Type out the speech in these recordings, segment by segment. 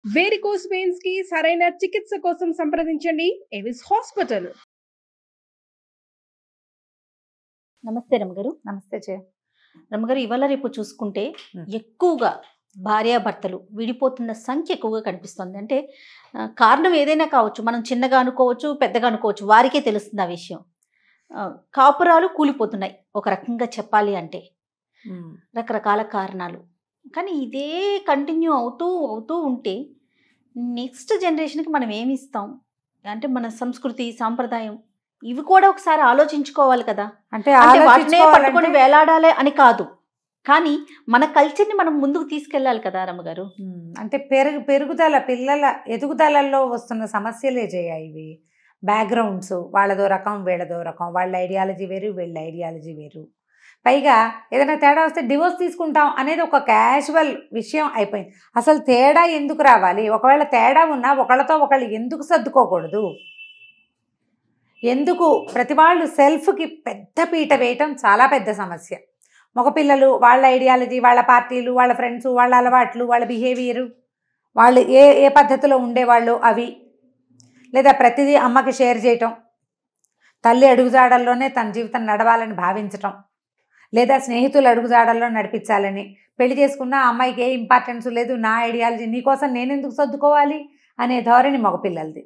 Varicose veins కి సరైన చికిత్స కోసం సంప్రదించండి ఎవిస్ హాస్పిటల్. నమస్తే రమగారు. నమస్తే రమగారు, ఇవాళ రేపు చూసుకుంటే ఎక్కువగా భార్యాభర్తలు విడిపోతున్న సంఖ్య ఎక్కువగా కనిపిస్తుంది. అంటే కారణం ఏదైనా కావచ్చు, మనం చిన్నగా అనుకోవచ్చు, పెద్దగా అనుకోవచ్చు, వారికే తెలుస్తుంది ఆ విషయం. కాపురాలు కూలిపోతున్నాయి ఒక రకంగా చెప్పాలి అంటే, రకరకాల కారణాలు. కానీ ఇదే కంటిన్యూ అవుతూ ఉంటే నెక్స్ట్ జనరేషన్కి మనం ఏమి ఇస్తాం? అంటే మన సంస్కృతి సాంప్రదాయం ఇవి కూడా ఒకసారి ఆలోచించుకోవాలి కదా. అంటే వాటినే పట్టుకొని వేలాడాలి అని కాదు, కానీ మన కల్చర్ని మనం ముందుకు తీసుకెళ్ళాలి కదా రమ్మగారు. అంటే పెరుగుదల పిల్లల ఎదుగుదలలో వస్తున్న సమస్యలే ఇవి. బ్యాక్గ్రౌండ్స్ వాళ్ళదో రకం, వీళ్ళదో రకం, వాళ్ళ ఐడియాలజీ వేరు, వీళ్ళ ఐడియాలజీ వేరు. పైగా ఏదైనా తేడా వస్తే డివోర్స్ తీసుకుంటాం అనేది ఒక క్యాజువల్ విషయం అయిపోయింది. అసలు తేడా ఎందుకు రావాలి? ఒకవేళ తేడా ఉన్నా ఒకళ్ళతో ఒకళ్ళు ఎందుకు సర్దుకోకూడదు? ఎందుకు ప్రతి వాళ్ళు సెల్ఫ్కి పెద్ద పీట వేయటం చాలా పెద్ద సమస్య. మగపిల్లలు వాళ్ళ ఐడియాలజీ, వాళ్ళ పార్టీలు, వాళ్ళ ఫ్రెండ్స్, వాళ్ళ అలవాట్లు, వాళ్ళ బిహేవియరు, వాళ్ళు ఏ పద్ధతిలో ఉండేవాళ్ళు అవి, లేదా ప్రతిదీ అమ్మకి షేర్ చేయటం, తల్లి అడుగుజాడల్లోనే తన జీవితం నడవాలని భావించటం, లేదా స్నేహితులు అడుగుజాడల్లో నడిపించాలని. పెళ్లి చేసుకున్న అమ్మాయికి ఏ ఇంపార్టెన్స్ లేదు, నా ఐడియాలజీ నీకోసం నేనెందుకు సర్దుకోవాలి అనే ధోరణి మగపిల్లలది.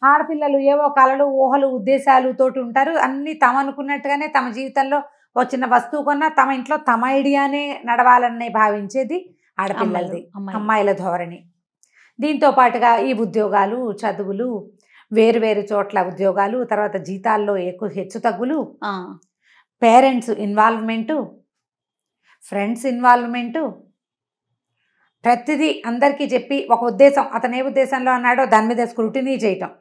ఆడపిల్లలు ఏవో కలలు, ఊహలు, ఉద్దేశాలు తోటి ఉంటారు. అన్నీ తమ అనుకున్నట్టుగానే తమ జీవితంలో ఒక చిన్న వస్తువు కొన్నా తమ ఇంట్లో తమ ఐడియానే నడవాలని భావించేది ఆడపిల్లలది, అమ్మాయిల ధోరణి. దీంతో పాటుగా ఈ ఉద్యోగాలు, చదువులు, వేరు చోట్ల ఉద్యోగాలు, తర్వాత జీతాల్లో హెచ్చు తగ్గులు, పేరెంట్స్ ఇన్వాల్వ్మెంటు, ఫ్రెండ్స్ ఇన్వాల్వ్మెంటు, ప్రతిదీ అందరికీ చెప్పి ఒక ఉద్దేశం, అతను ఏ ఉద్దేశంలో అన్నాడో దాని మీద స్క్రూటినీ చేయటం,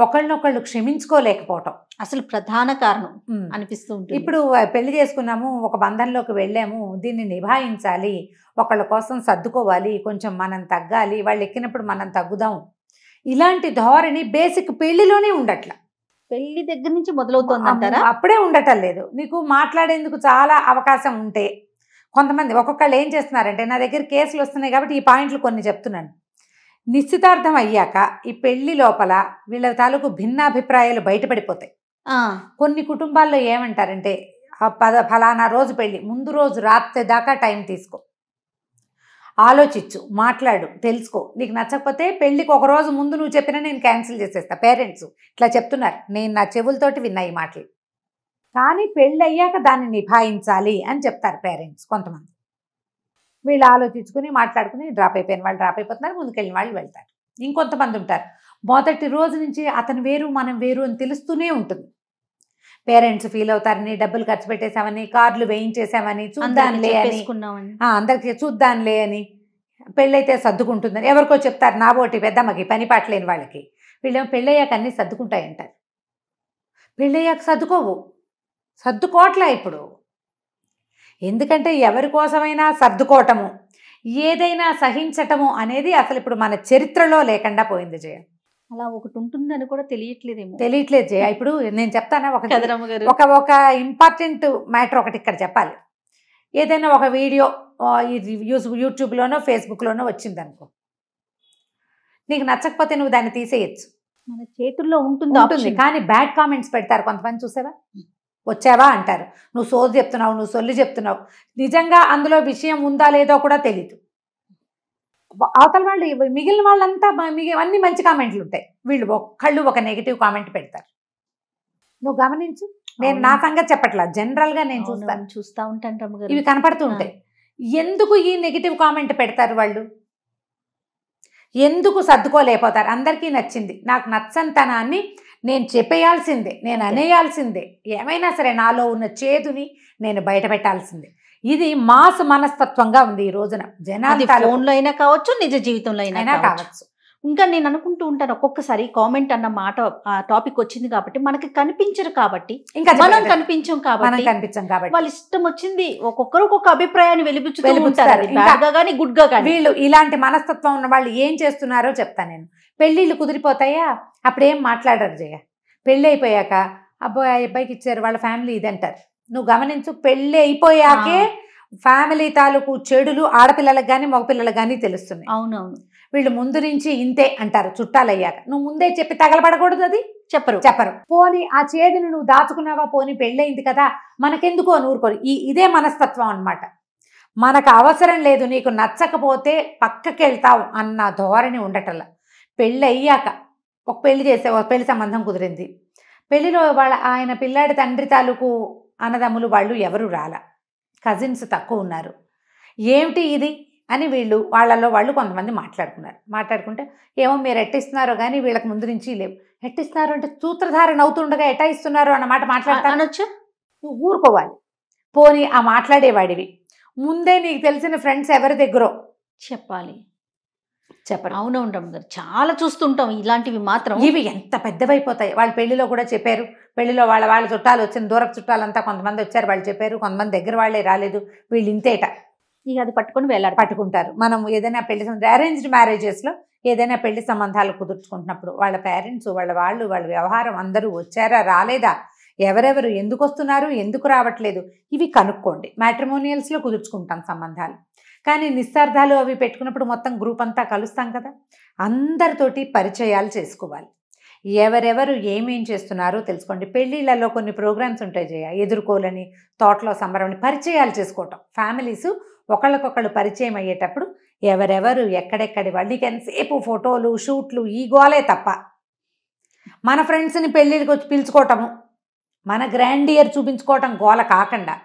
ఒకళ్ళనొకళ్ళు క్షమించుకోలేకపోవటం అసలు ప్రధాన కారణం అనిపిస్తూ ఉంటుంది. ఇప్పుడు పెళ్లి చేసుకున్నాము, ఒక బంధంలోకి వెళ్ళాము, దీన్ని నిభాయించాలి, ఒకళ్ళ కోసం సర్దుకోవాలి, కొంచెం మనం తగ్గాలి, వాళ్ళు ఎక్కినప్పుడు మనం తగ్గుదాం, ఇలాంటి ధోరణి బేసిక్ పెళ్లిలోనే ఉండట్ల. పెళ్లి దగ్గర నుంచి మొదలవుతుంది అంటారా? అప్పుడే ఉండటం లేదు. నీకు మాట్లాడేందుకు చాలా అవకాశం ఉంటే కొంతమంది ఒక్కొక్కళ్ళు ఏం చేస్తున్నారంటే, నా దగ్గర కేసులు వస్తున్నాయి కాబట్టి ఈ పాయింట్లు కొన్ని చెప్తున్నాను. నిశ్చితార్థం అయ్యాక ఈ పెళ్లి లోపల వీళ్ళ తాలూకు భిన్నాభిప్రాయాలు బయటపడిపోతాయి. కొన్ని కుటుంబాల్లో ఏమంటారంటే, ఫలానా రోజు పెళ్ళి, ముందు రోజు రాత్రి దాకా టైం తీసుకో, ఆలోచించు, మాట్లాడు, తెలుసుకో, నీకు నచ్చకపోతే పెళ్ళికి ఒక రోజు ముందు నువ్వు చెప్పినా నేను క్యాన్సిల్ చేసేస్తా. పేరెంట్స్ ఇట్లా చెప్తున్నారు, నేను నా చెవులతోటి విన్నా ఈ మాటలు. కానీ పెళ్ళి అయ్యాక దాన్ని నిభాయించాలి అని చెప్తారు పేరెంట్స్. కొంతమంది వీళ్ళు ఆలోచించుకుని మాట్లాడుకుని డ్రాప్ అయిపోయిన వాళ్ళు డ్రాప్ అయిపోతున్నారు, ముందుకెళ్ళిన వాళ్ళు వెళ్తారు. ఇంకొంతమంది ఉంటారు, మొదటి రోజు నుంచి అతను వేరు మనం వేరు అని తెలుస్తూనే ఉంటుంది. పేరెంట్స్ ఫీల్ అవుతారని, డబ్బులు ఖర్చు పెట్టేశామని, కార్లు వేయించేసామని, చూద్దాంలే అని, అందరికి చూద్దాంలే అని, పెళ్ళైతే సర్దుకుంటుందని ఎవరికో చెప్తారు. నాబోటి పెద్దమ్మకి పని పాటలేని వాళ్ళకి, వీళ్ళేమో పెళ్ళయ్యాక అన్నీ సర్దుకుంటాయంటారు. పెళ్ళయ్యాక సర్దుకోవట్లే ఇప్పుడు. ఎందుకంటే ఎవరి కోసమైనా సర్దుకోవటము, ఏదైనా సహించటము అనేది అసలు ఇప్పుడు మన చరిత్రలో లేకుండా పోయింది జయ. అలా ఒకటి ఉంటుందని కూడా తెలియట్లేదు జయ. ఇప్పుడు నేను చెప్తానా ఒక ఇంపార్టెంట్ మ్యాటర్ ఒకటి ఇక్కడ చెప్పాలి. ఏదైనా ఒక వీడియో యూట్యూబ్లోనో ఫేస్బుక్లోనో వచ్చిందనుకో, నీకు నచ్చకపోతే నువ్వు దాన్ని తీసేయచ్చు, మన చేతుల్లో ఉంటుంది. కానీ బ్యాడ్ కామెంట్స్ పెడతారు కొంతమంది, చూసావా, వచ్చావా అంటారు, నువ్వు సోది చెప్తున్నావు, నువ్వు సొల్లు చెప్తున్నావు. నిజంగా అందులో విషయం ఉందా లేదో కూడా తెలీదు. అవతల వాళ్ళు, మిగిలిన వాళ్ళంతా అన్ని మంచి కామెంట్లు ఉంటాయి, వీళ్ళు ఒక్కళ్ళు ఒక నెగిటివ్ కామెంట్ పెడతారు. నువ్వు గమనించు, నేను నా సంగతి చెప్పట్లా, జనరల్గా నేను చూస్తూ ఉంటాను, ఇవి కనపడుతూ ఉంటాయి. ఎందుకు ఈ నెగిటివ్ కామెంట్ పెడతారు వాళ్ళు? ఎందుకు సర్దుకోలేకపోతారు? అందరికీ నచ్చింది, నాకు నచ్చంతనాన్ని నేను చెప్పేయాల్సిందే, నేను అనేయాల్సిందే, ఏమైనా సరే నాలో ఉన్న చేదుని నేను బయట పెట్టాల్సిందే. ఇది మాస్ మనస్తత్వంగా ఉంది ఈ రోజున. జనాలు ఫోన్లో అయినా కావచ్చు, నిజ జీవితంలో అయినా కావచ్చు. ఇంకా నేను అనుకుంటూ ఉంటాను, ఒక్కొక్కసారి కామెంట్ అన్న మాట టాపిక్ వచ్చింది కాబట్టి మనకి కనిపించరు, కాబట్టి ఇంకా మనం కనిపించం కాబట్టి వాళ్ళ ఇష్టం వచ్చింది ఒక్కొక్కరు ఒక్కొక్క అభిప్రాయాన్ని వెలిబుచ్చుతారు, కానీ గుడ్ గా. వీళ్ళు ఇలాంటి మనస్తత్వం ఉన్న వాళ్ళు ఏం చేస్తున్నారో చెప్తాను నేను. పెళ్ళిళ్ళు కుదిరిపోతాయా, అప్పుడేం మాట్లాడరు జయ. పెళ్ళి అయిపోయాక అబ్బాయికి ఇచ్చారు, వాళ్ళ ఫ్యామిలీ ఇది అంటారు. నువ్వు గమనించు, పెళ్ళి అయిపోయాకే ఫ్యామిలీ తాలూకు చెడులు ఆడపిల్లలకు కానీ మగపిల్లలకు కానీ తెలుస్తున్నాయి. అవునవును. వీళ్ళు ముందు నుంచి ఇంతే అంటారు చుట్టాలయ్యాక. నువ్వు ముందే చెప్పి తగలబడకూడదు, అది చెప్పరు. పోనీ ఆ చేదుని నువ్వు దాచుకున్నావా, పోనీ పెళ్ళయింది కదా మనకెందుకో నూరుకోరు. ఇదే మనస్తత్వం అన్నమాట. మనకు అవసరం లేదు, నీకు నచ్చకపోతే పక్కకి వెళ్తావు అన్న ధోరణి ఉండటల్లా. పెళ్ళి అయ్యాక ఒక పెళ్లి సంబంధం కుదిరింది. పెళ్లిలో ఆయన పిల్లాడి తండ్రి తాలూకు అన్నదమ్ములు వాళ్ళు ఎవరు రాలా, కజిన్స్ తక్కువ ఉన్నారు. ఏమిటి ఇది అని వాళ్ళలో వాళ్ళు కొంతమంది మాట్లాడుకుంటే ఏమో మీరు ఎట్టిస్తున్నారో కానీ వీళ్ళకి ముందు నుంచి లేవు. ఎట్టిస్తున్నారు అంటే సూత్రధారణ అవుతుండగా ఎట్టా ఇస్తున్నారు అన్నమాట మాట్లాడతానొచ్చు. నువ్వు ఊరుకోవాలి. పోనీ ఆ మాట్లాడేవాడివి ముందే నీకు తెలిసిన ఫ్రెండ్స్ ఎవరి దగ్గరో చెప్పరు. అవునవును రమ్మగారు, చాలా చూస్తుంటాం ఇలాంటివి. మాత్రం ఇవి ఎంత పెద్దవైపోతాయి. వాళ్ళు పెళ్లిలో కూడా చెప్పారు. పెళ్లిలో వాళ్ళ చుట్టాలు వచ్చిన దూరపు చుట్టాలంతా కొంతమంది వచ్చారు, వాళ్ళు చెప్పారు. కొంతమంది దగ్గర వాళ్ళే రాలేదు, వీళ్ళు ఇంతేట. ఇక అది పట్టుకుంటారు. మనం ఏదైనా అరేంజ్డ్ మ్యారేజెస్లో ఏదైనా పెళ్లి సంబంధాలు కుదుర్చుకుంటున్నప్పుడు వాళ్ళ పేరెంట్స్ వాళ్ళ వ్యవహారం అందరూ వచ్చారా రాలేదా, ఎవరెవరు ఎందుకు వస్తున్నారు ఎందుకు రావట్లేదు, ఇవి కనుక్కోండి. మ్యాట్రిమోనియల్స్లో కుదుర్చుకుంటాం సంబంధాలు. కానీ నిశ్చార్థాలు అవి పెట్టుకున్నప్పుడు మొత్తం గ్రూప్ అంతా కలుస్తాం కదా, అందరితోటి పరిచయాలు చేసుకోవాలి. ఎవరెవరు ఏమేం చేస్తున్నారో తెలుసుకోండి. పెళ్ళిళ్ళలో కొన్ని ప్రోగ్రామ్స్ ఉంటాయి ఎదుర్కోలని, తోటలో సంబరమని, పరిచయాలు చేసుకోవటం. ఫ్యామిలీస్ ఒకళ్ళకొకళ్ళు పరిచయం అయ్యేటప్పుడు ఎవరెవరు ఎక్కడెక్కడి వాళ్ళకి ఎంతసేపు ఫోటోలు షూట్లు ఈ గోలే తప్ప మన ఫ్రెండ్స్ని పెళ్ళిళ్ళకి వచ్చి పిలుచుకోవటము, మన గ్రాండియర్ చూపించుకోవటం గోల కాకుండా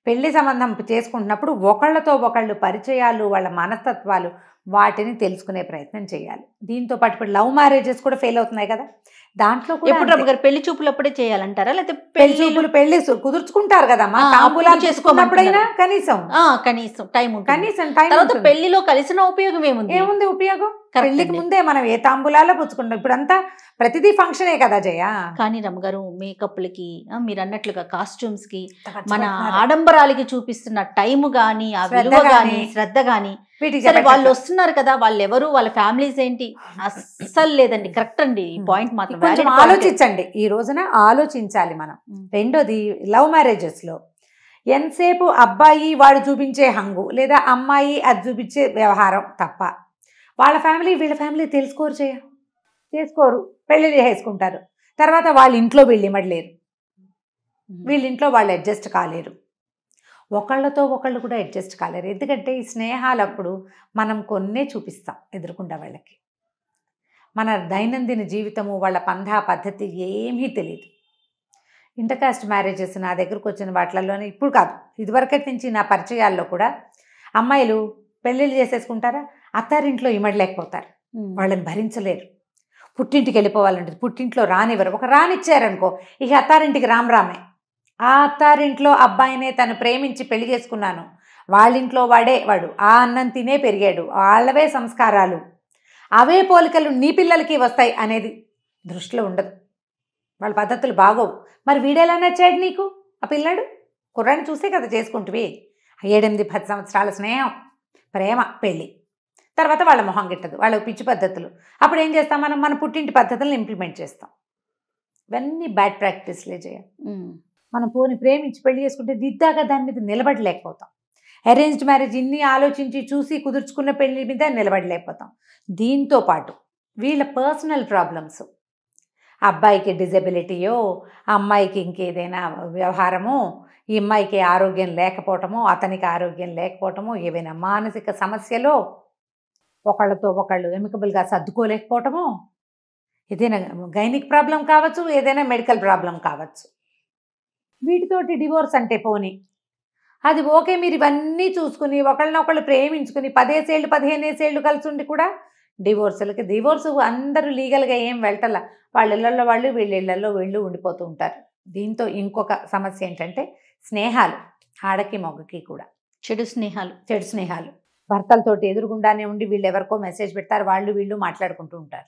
పెళ్లి సంబంధం చేసుకుంటున్నప్పుడు ఒకళ్ళతో ఒకళ్ళు పరిచయాలు, వాళ్ళ మనస్తత్వాలు, వాటిని తెలుసుకునే ప్రయత్నం చేయాలి. దీంతో పాటు ఇప్పుడు లవ్ మ్యారేజెస్ కూడా ఫెయిల్ అవుతున్నాయి కదా, దాంట్లో ఎప్పుడు పెళ్లి చూపులు అప్పుడే చేయాలంటారా, లేకపోతే పెళ్లి కుదుర్చుకుంటారు కదమ్మా, తాంబూలాలు చేసుకోనప్పుడైనా కనీసం టైం పెళ్లిలో కలిసిన ఉపయోగం ఏముంది ఉపయోగం? పెళ్లికి ముందే మనం ఏ తాంబూలాలో పుచ్చుకుంటాం. ఇప్పుడంతా ప్రతిదీ ఫంక్షనే కదా జయ. కానీ రమ్మగారు మేకప్లకి, మీరు అన్నట్లుగా కాస్ట్యూమ్స్ కి, మన ఆడంబరాలకి చూపిస్తున్న టైం గానీ, ఆ విలువ గానీ, శ్రద్ధ గానీ, సరే వాళ్ళు వస్తున్నారు కదా, వాళ్ళు ఎవరు, వాళ్ళ ఫ్యామిలీస్ ఏంటి, అస్సలు లేదండి. కరెక్ట్ అండి, ఈ పాయింట్ మాత్రం ఆలోచించండి. ఈ రోజున ఆలోచించాలి మనం. రెండోది, లవ్ మ్యారేజెస్ లో ఎంతసేపు అబ్బాయి వాడు చూపించే హంగు, లేదా అమ్మాయి అది చూపించే వ్యవహారం తప్ప వాళ్ళ ఫ్యామిలీ వీళ్ళ ఫ్యామిలీ చేసుకోరు. పెళ్లి చేసుకుంటారు. తర్వాత వాళ్ళ ఇంట్లో వీళ్ళు ఇమడలేరు, వీళ్ళ ఇంట్లో వాళ్ళు అడ్జస్ట్ కాలేరు, ఒకళ్ళతో ఒకళ్ళు కూడా అడ్జస్ట్ కాలేరు. ఎందుకంటే ఈ స్నేహాలప్పుడు మనం కొన్నే చూపిస్తాం ఎదురుకుండా వాళ్ళకి. మన దైనందిన జీవితము, వాళ్ళ పంధా పద్ధతి ఏమీ తెలియదు. ఇంటర్కాస్ట్ మ్యారేజెస్ నా దగ్గరకు వచ్చిన వాటిల్లోనే, ఇప్పుడు కాదు ఇదివరకటి నుంచి నా పరిచయాల్లో కూడా అమ్మాయిలు పెళ్ళిళ్ళు చేసేసుకుంటారా, అత్తారింట్లో ఇమడలేకపోతారు, వాళ్ళని భరించలేరు, పుట్టింటికి వెళ్ళిపోవాలంటే పుట్టింట్లో రానివ్వరు. ఒక రానిచ్చారనుకో ఇక అత్తారింటికి రామే. ఆ అత్తారింట్లో అబ్బాయినే తను ప్రేమించి పెళ్లి చేసుకున్నాను, వాళ్ళింట్లో వాడు ఆ అన్నం తినే పెరిగాడు, వాళ్ళవే సంస్కారాలు, అవే పోలికలు నీ పిల్లలకి వస్తాయి అనేది దృష్టిలో ఉండదు. వాళ్ళ పద్ధతులు బాగోవు. మరి వీడెలా నచ్చాడు నీకు? ఆ పిల్లాడు కుర్రాన్ని చూసే కదా చేసుకుంటువి. 7-10 సంవత్సరాల స్నేహం, ప్రేమ, పెళ్ళి, తర్వాత వాళ్ళ మొహం గిట్టదు, వాళ్ళ పిచ్చి పద్ధతులు. అప్పుడు ఏం చేస్తాం మనం? మన పుట్టింటి పద్ధతులను ఇంప్లిమెంట్ చేస్తాం. ఇవన్నీ బ్యాడ్ ప్రాక్టీస్లే చేయాలి. మనం పోని ప్రేమించి పెళ్లి చేసుకుంటే దిద్దాగా దాని మీద నిలబడలేకపోతాం. అరేంజ్డ్ మ్యారేజ్ ఇన్ని ఆలోచించి చూసి కుదుర్చుకున్న పెళ్లి మీద నిలబడలేకపోతాం. దీంతో పాటు వీళ్ళ పర్సనల్ ప్రాబ్లమ్స్, అబ్బాయికి డిజబిలిటీయో, అమ్మాయికి ఇంకేదైనా వ్యవహారమో, ఈ అమ్మాయికి ఆరోగ్యం లేకపోవటమో, అతనికి ఆరోగ్యం లేకపోవటమో, ఏవైనా మానసిక సమస్యలో, ఒకళ్ళతో ఒకళ్ళు ఎమికబుల్గా సర్దుకోలేకపోవటమో, ఏదైనా గైనిక్ ప్రాబ్లం కావచ్చు, ఏదైనా మెడికల్ ప్రాబ్లం కావచ్చు. వీటితోటి డివోర్స్ అంటే పోనీ అది ఓకే. మీరు ఇవన్నీ చూసుకుని ఒకళ్ళనొకళ్ళు ప్రేమించుకుని 10 ఏళ్ళు 15 ఏళ్ళు కలిసి ఉండి కూడా డివోర్స్ అందరూ లీగల్గా ఏం వెళ్ళటల్లా, వాళ్ళ ఇళ్లలో వాళ్ళు, వీళ్ళ ఇళ్లలో వీళ్ళు ఉండిపోతూ ఉంటారు. దీంతో ఇంకొక సమస్య ఏంటంటే స్నేహాలు, ఆడకి మొగ్గకి కూడా చెడు స్నేహాలు. భర్తలతోటి ఎదురుగుండానే ఉండి వీళ్ళు ఎవరికో మెసేజ్ పెడతారు, వాళ్ళు వీళ్ళు మాట్లాడుకుంటూ ఉంటారు.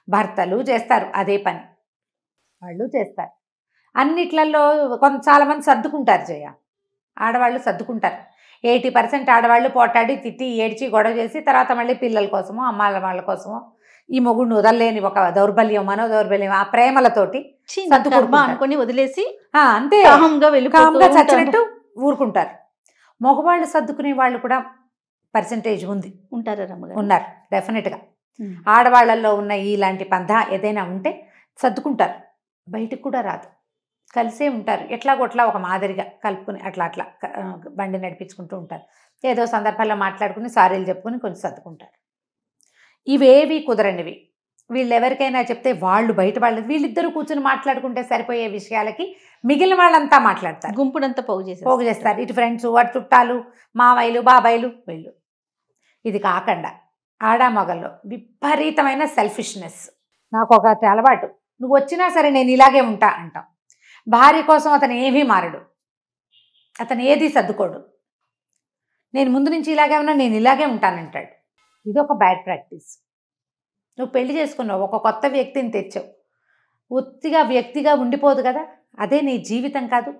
భర్తలు చేస్తారు అదే పని, వాళ్ళు చేస్తారు. అన్నిట్లలో చాలామంది సర్దుకుంటారు జయ, ఆడవాళ్ళు సర్దుకుంటారు. 80% ఆడవాళ్ళు పోటాడి తిట్టి ఏడ్చి గొడవ చేసి తర్వాత మళ్ళీ పిల్లల కోసమో వాళ్ళ కోసమో ఈ మొగుడిని వదలలేని ఒక మనోదౌర్బల్యం ఆ ప్రేమలతోటి అనుకుని వదిలేసి అంతే కామ్గా చచ్చినట్టు ఊరుకుంటారు. మగవాళ్ళు సర్దుకునే వాళ్ళు కూడా పర్సంటేజ్ ఉంది, ఉంటారా రమ్మగారు? ఉన్నారు డెఫినెట్గా. ఆడవాళ్ళల్లో ఉన్న ఇలాంటి పంథ ఏదైనా ఉంటే సర్దుకుంటారు, బయటకు కూడా రాదు, కలిసే ఉంటారు. ఎట్లాగొట్లా ఒక మాదిరిగా కలుపుకుని అట్లా అట్లా బండి నడిపించుకుంటూ ఉంటారు. ఏదో సందర్భాల్లో మాట్లాడుకుని సారీలు చెప్పుకుని కొంచెం సర్దుకుంటారు. ఇవేవి కుదరనివి. వీళ్ళు ఎవరికైనా చెప్తే వాళ్ళు బయట వాళ్ళు వీళ్ళిద్దరూ కూర్చొని మాట్లాడుకుంటే సరిపోయే విషయాలకి మిగిలిన వాళ్ళంతా మాట్లాడతారు, గుంపునంతా పోగు చేస్తారు. ఇటు ఫ్రెండ్స్, వాటి చుట్టాలు, మావయ్యలు, బాబాయిలు, వీళ్ళు. ఇది కాకుండా ఆడామొగల్లో విపరీతమైన సెల్ఫిష్నెస్. నాకు ఒక అలవాటు, నువ్వు వచ్చినా సరే నేను ఇలాగే ఉంటా అంటాం. భార్య కోసం అతను ఏమీ మారడు, అతను ఏది సర్దుకోడు. నేను ముందు నుంచి ఇలాగే ఉన్నా, నేను ఇలాగే ఉంటానంటాడు. ఇది ఒక బ్యాడ్ ప్రాక్టీస్. నువ్వు పెళ్లి చేసుకున్నావు, ఒక కొత్త వ్యక్తిని తెచ్చావు, ఒత్తిగా వ్యక్తిగా ఉండిపోదు కదా, అదే నీ జీవితం కాదు.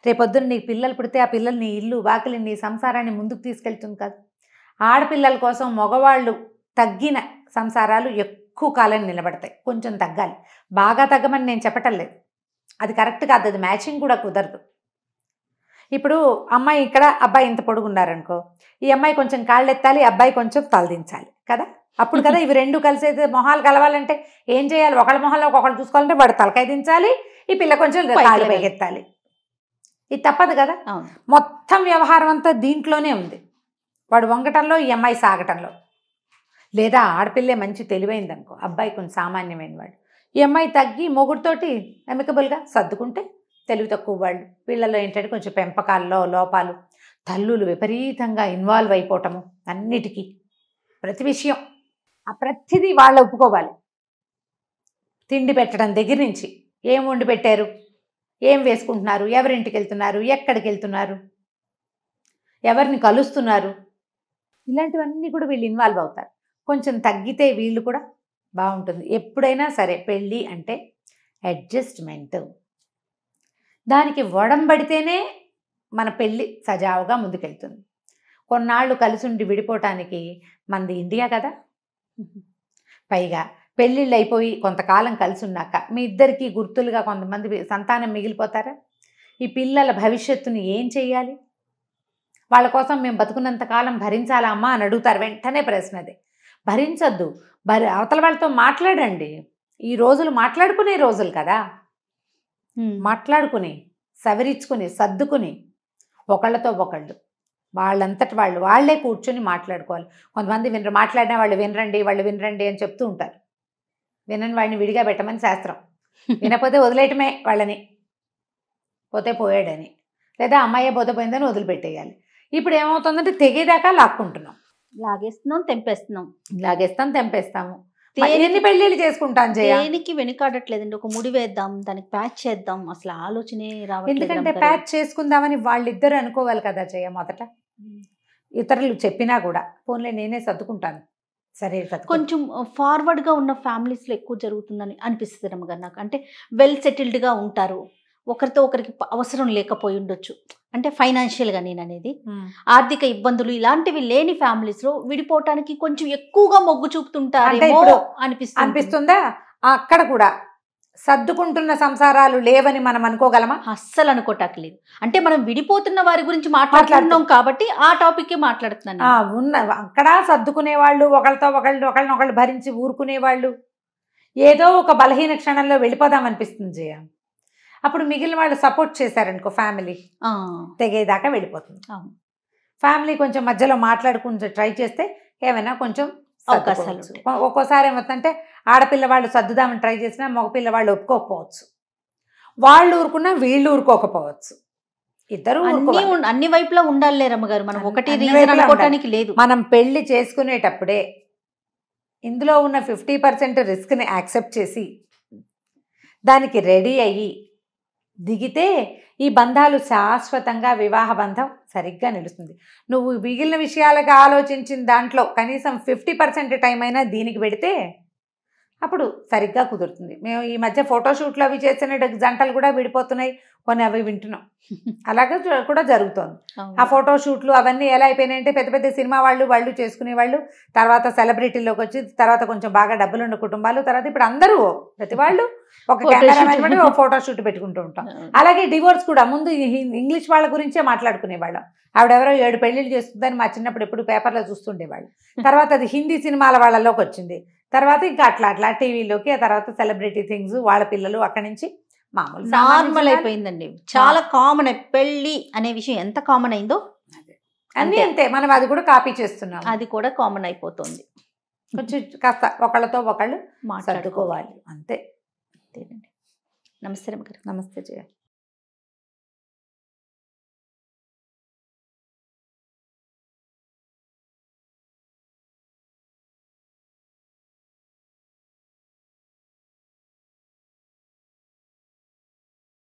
రేపొద్దున నీకు పిల్లలు పుడితే ఆ పిల్లలు నీ ఇల్లు వాకిలి నీ సంసారాన్ని ముందుకు తీసుకెళ్తుంది కాదు. ఆడపిల్లల కోసం మగవాళ్ళు తగ్గిన సంసారాలు ఎక్కువ కాలం నిలబడతాయి. కొంచెం తగ్గాలి, బాగా తగ్గమని నేను చెప్పటం లేదు, అది కరెక్ట్ కాదు, అది మ్యాచింగ్ కూడా కుదరదు. ఇప్పుడు అమ్మాయి ఇక్కడ, అబ్బాయి ఇంత పొడుగున్నారనుకో, ఈ అమ్మాయి కొంచెం కాళ్ళు ఎత్తాలి, అబ్బాయి కొంచెం తలదించాలి కదా, అప్పుడు కదా ఇవి రెండు కలిసి అయితే మొహాలు కలవాలంటే ఏం చేయాలి? ఒకళ్ళ మొహాల్లో ఒకళ్ళు చూసుకోవాలంటే వాడు తలకాయ దించాలి, ఈ పిల్ల కొంచెం కాళ్ళు పైకెత్తాలి. ఇది తప్పదు కదా. మొత్తం వ్యవహారం అంతా దీంట్లోనే ఉంది, వాడు వంగటంలో, ఈ అమ్మాయి సాగటంలో. లేదా ఆడపిల్లే మంచి తెలివైందనుకో, అబ్బాయి కొంచెం సామాన్యమైన వాడు, ఈ అమ్మాయి తగ్గి మొగుడితోటి అమికబుల్గా సర్దుకుంటే తెలివి తక్కువ వాళ్ళు. వీళ్ళలో ఏంటంటే కొంచెం పెంపకాల్లో లోపాలు, తల్లులు విపరీతంగా ఇన్వాల్వ్ అయిపోవటము అన్నిటికీ, ప్రతి విషయం ఆ ప్రతిదీ వాళ్ళు ఒప్పుకోవాలి. తిండి పెట్టడం దగ్గర నుంచి, ఏం వండి పెట్టారు, ఏం వేసుకుంటున్నారు, ఎవరింటికి వెళ్తున్నారు, ఎక్కడికి వెళ్తున్నారు, ఎవరిని కలుస్తున్నారు, ఇలాంటివన్నీ కూడా వీళ్ళు ఇన్వాల్వ్ అవుతారు. కొంచెం తగ్గితే వీళ్ళు కూడా బాగుంటుంది. ఎప్పుడైనా సరే పెళ్ళి అంటే అడ్జస్ట్మెంట్, దానికి వడంబడితేనే మన పెళ్ళి సజావుగా ముందుకెళ్తుంది. కొన్నాళ్ళు కలిసి ఉండి విడిపోవటానికి మనది ఇండియా కదా. పైగా పెళ్ళిళ్ళు అయిపోయి కొంతకాలం కలిసి ఉన్నాక మీ ఇద్దరికీ గుర్తులుగా కొంతమంది సంతానం మిగిలిపోతారా? ఈ పిల్లల భవిష్యత్తుని ఏం చెయ్యాలి? వాళ్ళ కోసం మేము బతుకున్నంతకాలం భరించాలా అమ్మా అని అడుగుతారు. వెంటనే ప్రశ్న అదే, భరించొద్దు, అవతల వాళ్ళతో మాట్లాడండి. ఈ రోజులు మాట్లాడుకునే రోజులు కదా, మాట్లాడుకుని సవరించుకుని సర్దుకుని ఒకళ్ళతో ఒకళ్ళు వాళ్ళంతటి వాళ్ళే కూర్చొని మాట్లాడుకోవాలి. కొంతమంది మాట్లాడిన వాళ్ళు వినరండి అని చెప్తూ ఉంటారు. వినని వాడిని విడిగా పెట్టమని శాస్త్రం, వినపోతే వదిలేయటమే వాళ్ళని, పోతే పోయాడని, లేదా అమ్మాయే పోతే పోయిందని వదిలిపెట్టేయాలి. ఇప్పుడు ఏమవుతుందంటే తెగేదాకా లాక్కుంటున్నాం, లాగేస్తాం తెంపేస్తాము. ఎన్ని పెళ్ళిళ్ళు చేసుకుంటాను దేనికి వెనుకాడట్లేదండి. ఒక ముడి వేద్దాం, దానికి ప్యాచ్ చేద్దాం, అసలు ఆలోచనే రావట్లేదు. ఎందుకంటే ప్యాచ్ చేసుకుందామని వాళ్ళిద్దరు అనుకోవాలి కదా జయ. మొదట ఇతరులు చెప్పినా కూడా పోన్లే నేనే సర్దుకుంటాను, సరే కొంచెం ఫార్వర్డ్గా ఉన్న ఫ్యామిలీస్లో ఎక్కువ జరుగుతుందని అనిపిస్తుంది రమ్మగారు నాకు. అంటే వెల్ సెటిల్డ్గా ఉంటారు, ఒకరితో ఒకరికి అవసరం లేకపోయి ఉండొచ్చు. అంటే ఫైనాన్షియల్గా నేను అనేది ఆర్థిక ఇబ్బందులు ఇలాంటివి లేని ఫ్యామిలీస్లో విడిపోవటానికి కొంచెం ఎక్కువగా మొగ్గు చూపుతుంటారు అనిపిస్తుందా? అక్కడ కూడా సర్దుకుంటున్న సంసారాలు లేవని మనం అనుకోగలమా? అస్సలు అనుకోటాకలేదు. అంటే మనం విడిపోతున్న వారి గురించి మాట్లాడుతున్నాం కాబట్టి ఆ టాపిక్ మాట్లాడుతున్నాను. అక్కడ సర్దుకునే వాళ్ళు, ఒకళ్ళనొకళ్ళు భరించి ఊరుకునే వాళ్ళు, ఏదో ఒక బలహీన క్షణంలో వెళ్ళిపోదాం అనిపిస్తుంది జయ. అప్పుడు మిగిలిన వాళ్ళు సపోర్ట్ చేశారనుకో, ఫ్యామిలీ తెగేదాకా వెళ్ళిపోతుంది. ఫ్యామిలీ కొంచెం మధ్యలో మాట్లాడుకుంటూ ట్రై చేస్తే ఏమైనా కొంచెం అవకాశాలు. ఒక్కోసారి ఏమవుతుందంటే ఆడపిల్ల వాళ్ళు సర్దుదామని ట్రై చేసినా మగపిల్ల వాళ్ళు ఒప్పుకోకపోవచ్చు, వాళ్ళు ఊరుకున్నా వీళ్ళు ఊరుకోకపోవచ్చు, ఇద్దరు అన్ని వైపులా ఉండాలి రమ్మగారు. మనం ఒకటి రీజన్ అనుకోవడానికి లేదు. మనం పెళ్లి చేసుకునేటప్పుడే ఇందులో ఉన్న 50% రిస్క్ని యాక్సెప్ట్ చేసి దానికి రెడీ అయ్యి దిగితే ఈ బంధాలు శాశ్వతంగా, వివాహ బంధం సరిగ్గా నిలుస్తుంది. నువ్వు మిగిలిన విషయాలుగా ఆలోచించిన దాంట్లో కనీసం 50% టైం అయినా దీనికి పెడితే అప్పుడు సరిగ్గా కుదురుతుంది. మేము ఈ మధ్య ఫోటోషూట్లు అవి చేసిన జంటలు కూడా విడిపోతున్నాయి, కొన్ని అవి వింటున్నాం. అలాగే కూడా జరుగుతోంది. ఆ ఫోటోషూట్లు అవన్నీ ఎలా అయిపోయినాయంటే పెద్ద పెద్ద సినిమా వాళ్ళు చేసుకునేవాళ్ళు, తర్వాత సెలబ్రిటీలోకి వచ్చి, తర్వాత కొంచెం బాగా డబ్బులున్న కుటుంబాలు, తర్వాత ఇప్పుడు అందరూ ప్రతి వాళ్ళు ఒక కెమెరామెన్ పెట్టి ఒక ఫోటోషూట్ పెట్టుకుంటూ ఉంటాం. అలాగే డివోర్స్ కూడా ముందు ఇంగ్లీష్ వాళ్ళ గురించే మాట్లాడుకునేవాళ్ళం. ఆవిడెవరో 7 పెళ్లిళ్ళు చేసుకుందని మా చిన్నప్పుడు ఎప్పుడు పేపర్లో చూస్తుండేవాళ్ళు. తర్వాత అది హిందీ సినిమాల వాళ్ళలోకి వచ్చింది. తర్వాత ఇంకా అట్లా టీవీలోకి, ఆ తర్వాత సెలబ్రిటీ థింగ్స్, వాళ్ళ పిల్లలు, అక్కడి నుంచి మామూలు నార్మల్ అయిపోయిందండి. చాలా కామన్. పెళ్లి అనే విషయం ఎంత కామన్ అయిందో అన్నీ అంతే. మనం అది కూడా కాపీ చేస్తున్నాం. అది కూడా కామన్ అయిపోతుంది. కొంచెం కాస్త ఒకళ్ళతో ఒకళ్ళు మాట్లాడుకోవాలి అంతే. నమస్తే రమ్య గారు. నమస్తే జయ.